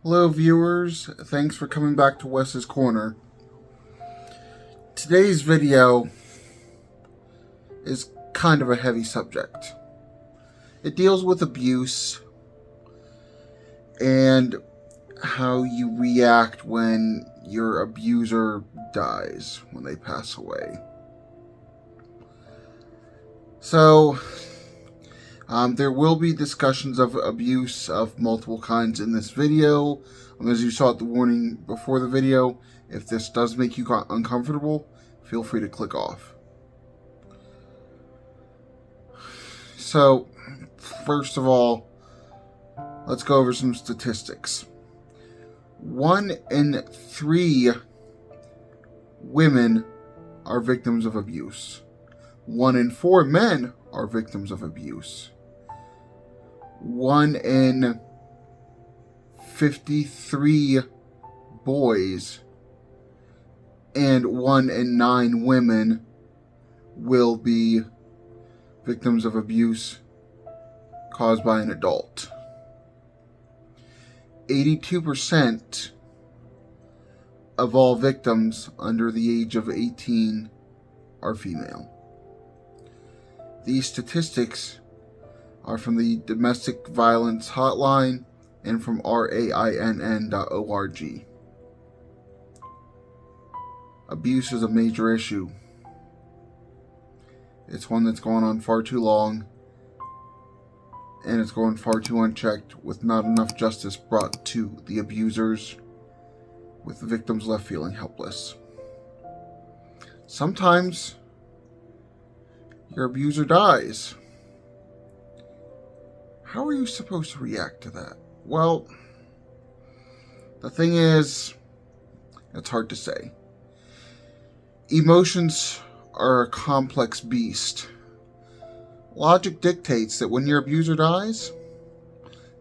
Hello, viewers. Thanks for coming back to Wes's Corner. Today's video is kind of a heavy subject. It deals with abuse and how you react when your abuser dies, when they pass away. So, there will be discussions of abuse of multiple kinds in this video. As you saw at the warning before the video, if this does make you uncomfortable, feel free to click off. So, first of all, let's go over some statistics. 1 in 3 women are victims of abuse. 1 in 4 men are victims of abuse. 1 in 53 boys and 1 in 9 women will be victims of abuse caused by an adult. 82% of all victims under the age of 18 are female. These statistics are from the Domestic Violence Hotline and from RAINN.org. Abuse is a major issue. It's one that's gone on far too long, and it's going far too unchecked, with not enough justice brought to the abusers, with the victims left feeling helpless. Sometimes your abuser dies. How are you supposed to react to that? Well, the thing is, it's hard to say. Emotions are a complex beast. Logic dictates that when your abuser dies,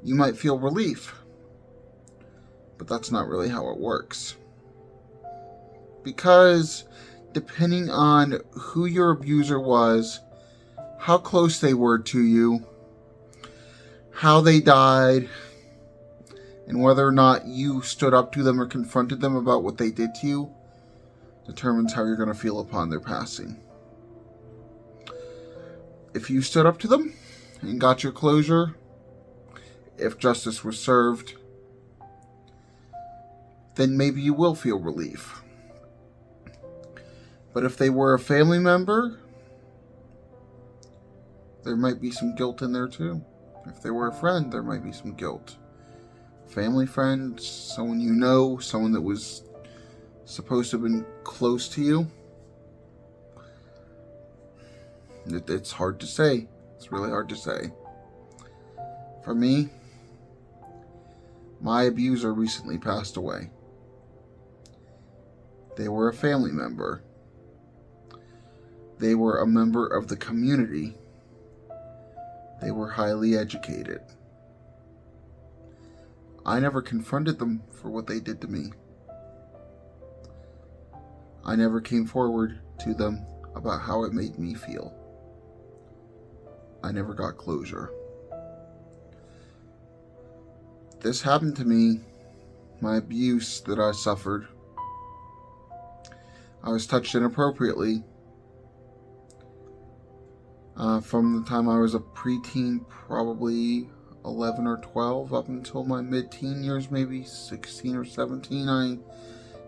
you might feel relief. But that's not really how it works. Because depending on who your abuser was, how close they were to you, how they died, and whether or not you stood up to them or confronted them about what they did to you, determines how you're going to feel upon their passing. If you stood up to them and got your closure, if justice was served, then maybe you will feel relief. But if they were a family member, there might be some guilt in there too. If they were a friend, there might be some guilt. Family friend, someone you know, someone that was supposed to have been close to you. It's hard to say. It's really hard to say. For me, my abuser recently passed away. They were a family member. They were a member of the community. They were highly educated. I never confronted them for what they did to me. I never came forward to them about how it made me feel. I never got closure. This happened to me, my abuse that I suffered. I was touched inappropriately from the time I was a preteen, probably 11 or 12, up until my mid-teen years, maybe 16 or 17. I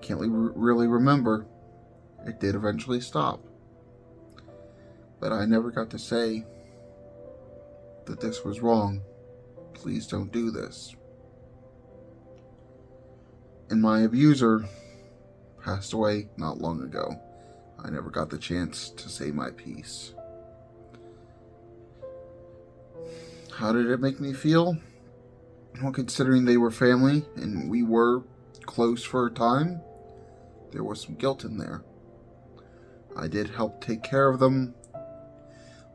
can't really remember. It did eventually stop. But I never got to say that this was wrong. Please don't do this. And my abuser passed away not long ago. I never got the chance to say my piece. How did it make me feel? Well, considering they were family and we were close for a time, there was some guilt in there. I did help take care of them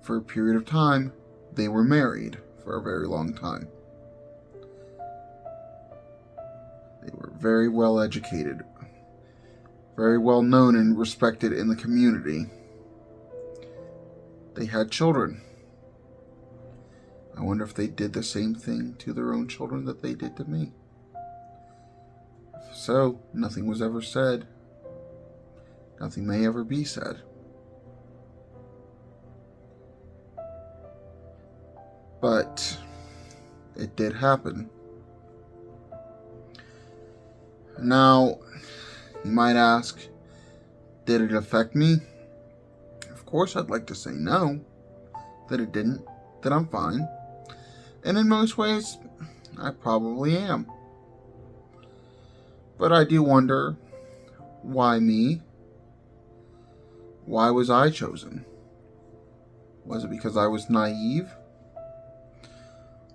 for a period of time. They were married for a very long time. They were very well educated, very well known and respected in the community. They had children. I wonder if they did the same thing to their own children that they did to me. So, nothing was ever said. Nothing may ever be said. But it did happen. Now, you might ask, did it affect me? Of course, I'd like to say no, that it didn't, that I'm fine. And in most ways, I probably am. But I do wonder, why me? Why was I chosen? Was it because I was naive?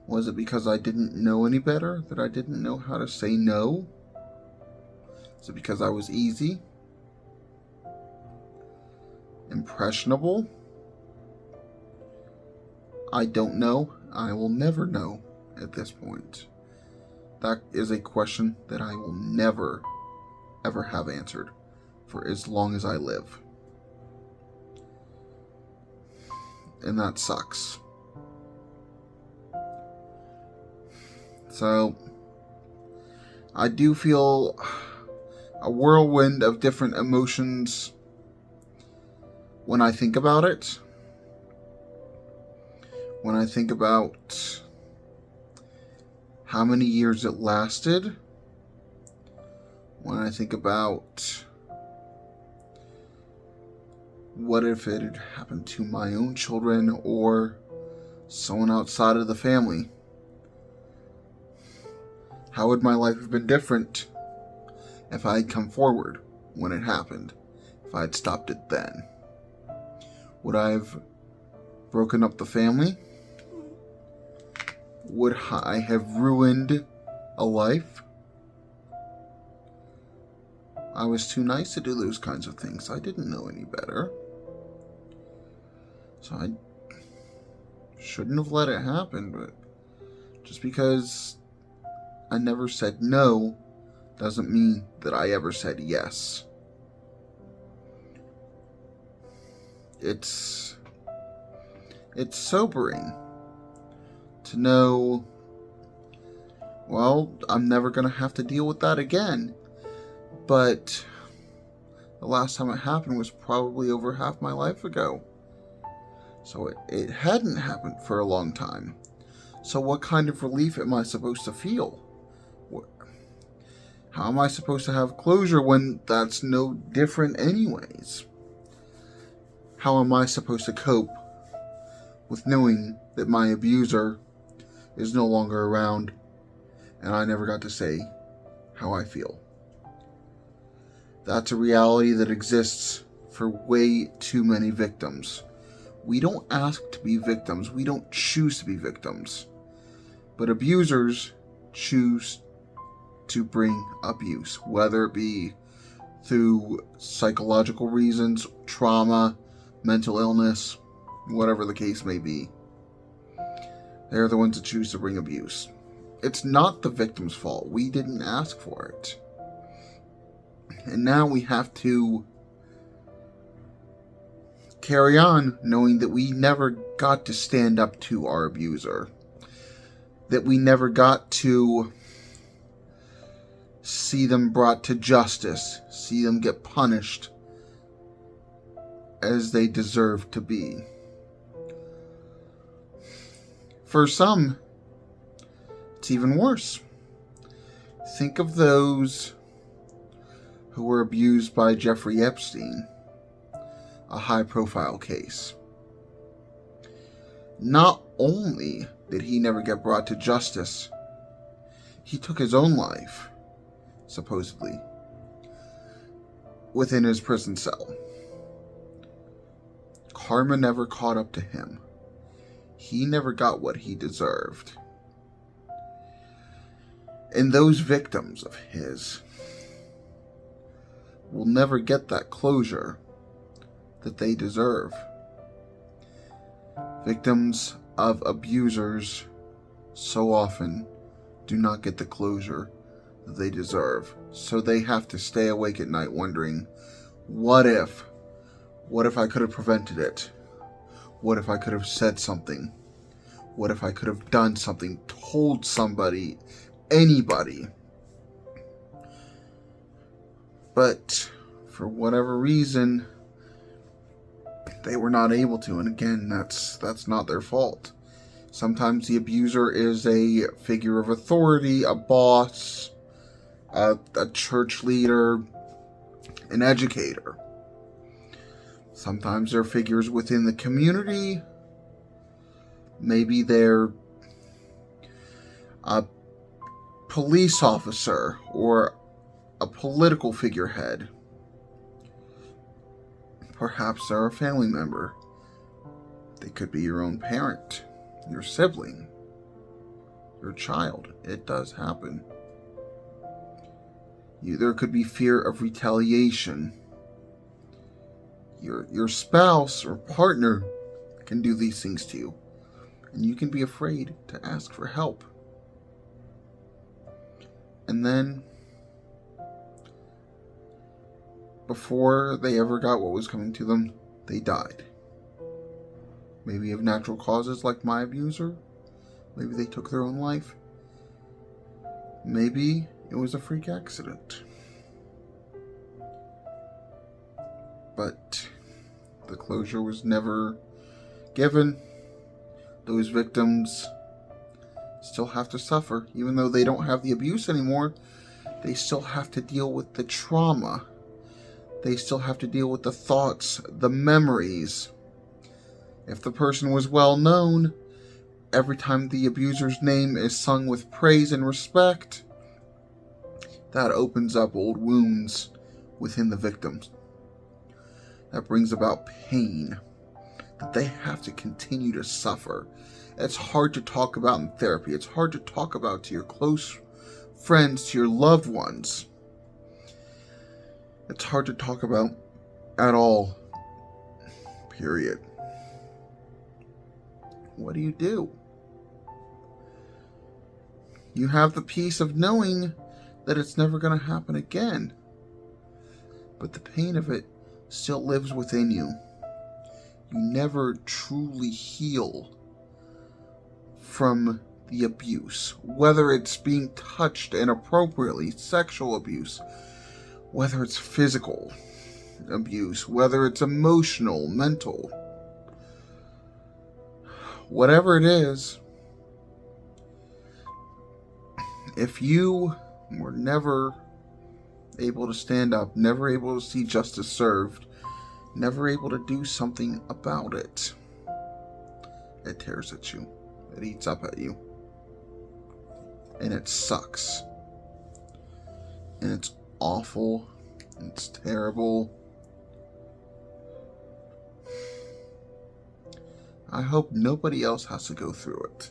Was it because I didn't know any better? That I didn't know how to say no? Is it because I was easy? Impressionable? I don't know. I will never know at this point. That is a question that I will never, ever have answered for as long as I live. And that sucks. So, I do feel a whirlwind of different emotions when I think about it. When I think about how many years it lasted. When I think about what if it had happened to my own children or someone outside of the family. How would my life have been different if I had come forward when it happened? If I had stopped it then? Would I have broken up the family? Would I have ruined a life? I was too nice to do those kinds of things. I didn't know any better. So I shouldn't have let it happen, but just because I never said no doesn't mean that I ever said yes. It's sobering to know, well, I'm never going to have to deal with that again. But the last time it happened was probably over half my life ago. So it hadn't happened for a long time. So what kind of relief am I supposed to feel? How am I supposed to have closure when that's no different anyways? How am I supposed to cope with knowing that my abuser is no longer around and I never got to say how I feel? That's a reality that exists for way too many victims. We don't ask to be victims. We don't choose to be victims. But abusers choose to bring abuse, whether it be through psychological reasons, trauma, mental illness, whatever the case may be. They're the ones that choose to bring abuse. It's not the victim's fault. We didn't ask for it. And now we have to carry on knowing that we never got to stand up to our abuser. That we never got to see them brought to justice. See them get punished as they deserve to be. For some, it's even worse. Think of those who were abused by Jeffrey Epstein, a high-profile case. Not only did he never get brought to justice, he took his own life, supposedly, within his prison cell. Karma never caught up to him. He never got what he deserved. And those victims of his will never get that closure that they deserve. Victims of abusers so often do not get the closure that they deserve. So they have to stay awake at night wondering, what if? What if I could have prevented it? What if I could have said something? What if I could have done something, told somebody, anybody? But for whatever reason, they were not able to. And again, that's not their fault. Sometimes the abuser is a figure of authority, a boss, a church leader, an educator. Sometimes they're figures within the community. Maybe they're a police officer or a political figurehead. Perhaps they're a family member. They could be your own parent, your sibling, your child. It does happen. There could be fear of retaliation. Your spouse or partner can do these things to you, and you can be afraid to ask for help. And then, before they ever got what was coming to them, they died. Maybe of natural causes like my abuser. Maybe they took their own life. Maybe it was a freak accident. But the closure was never given. Those victims still have to suffer. Even though they don't have the abuse anymore, they still have to deal with the trauma. They still have to deal with the thoughts, the memories. If the person was well known, every time the abuser's name is sung with praise and respect, that opens up old wounds within the victims. That brings about pain that they have to continue to suffer. It's hard to talk about in therapy. It's hard to talk about to your close friends, to your loved ones. It's hard to talk about at all. Period. What do you do? You have the peace of knowing that it's never going to happen again. But the pain of it still lives within you. You never truly heal from the abuse. Whether it's being touched inappropriately, sexual abuse, whether it's physical abuse, whether it's emotional, mental, whatever it is, if you were never able to stand up, never able to see justice served, never able to do something about it, it tears at you. It eats up at you. And it sucks. And it's awful. It's terrible. I hope nobody else has to go through it.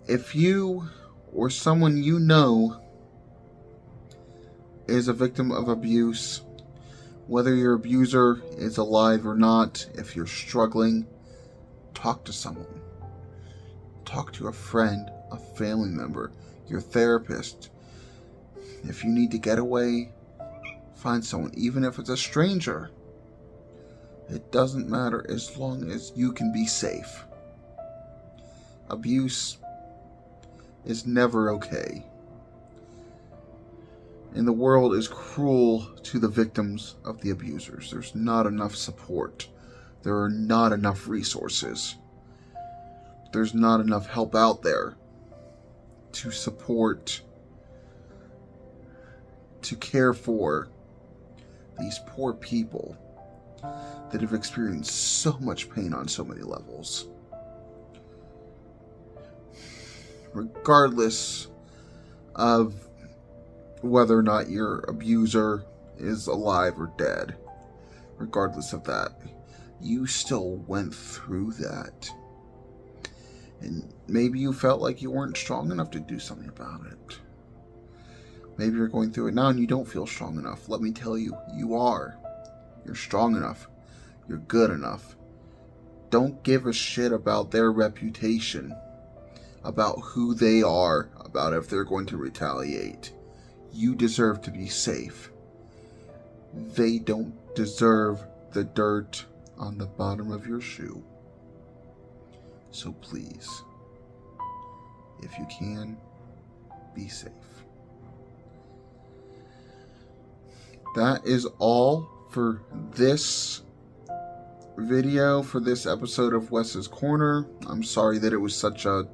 If you or someone you know is a victim of abuse, whether your abuser is alive or not, if you're struggling, talk to someone. Talk to a friend, a family member, your therapist. If you need to get away, find someone, even if it's a stranger. It doesn't matter as long as you can be safe. Abuse is never okay. And the world is cruel to the victims of the abusers. There's not enough support. There are not enough resources. There's not enough help out there to support, to care for these poor people that have experienced so much pain on so many levels. Regardless of whether or not your abuser is alive or dead, regardless of that, you still went through that. And maybe you felt like you weren't strong enough to do something about it. Maybe you're going through it now and you don't feel strong enough. Let me tell you, you are. You're strong enough. You're good enough. Don't give a shit about their reputation, about who they are, about if they're going to retaliate. You deserve to be safe. They don't deserve the dirt on the bottom of your shoe. So please, if you can, be safe. that is all for this video, for this episode of Wes's Corner. I'm sorry that it was such a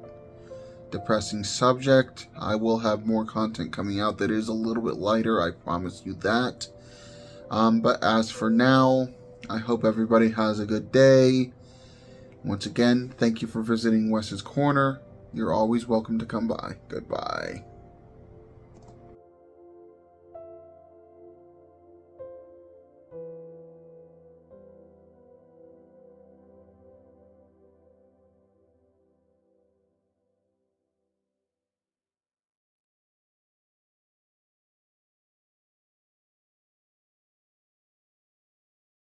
depressing subject. I will have more content coming out that is a little bit lighter, I promise you that. But as for now, I hope everybody has a good day. Once again, thank you for visiting Wes's Corner. You're always welcome to come by. Goodbye.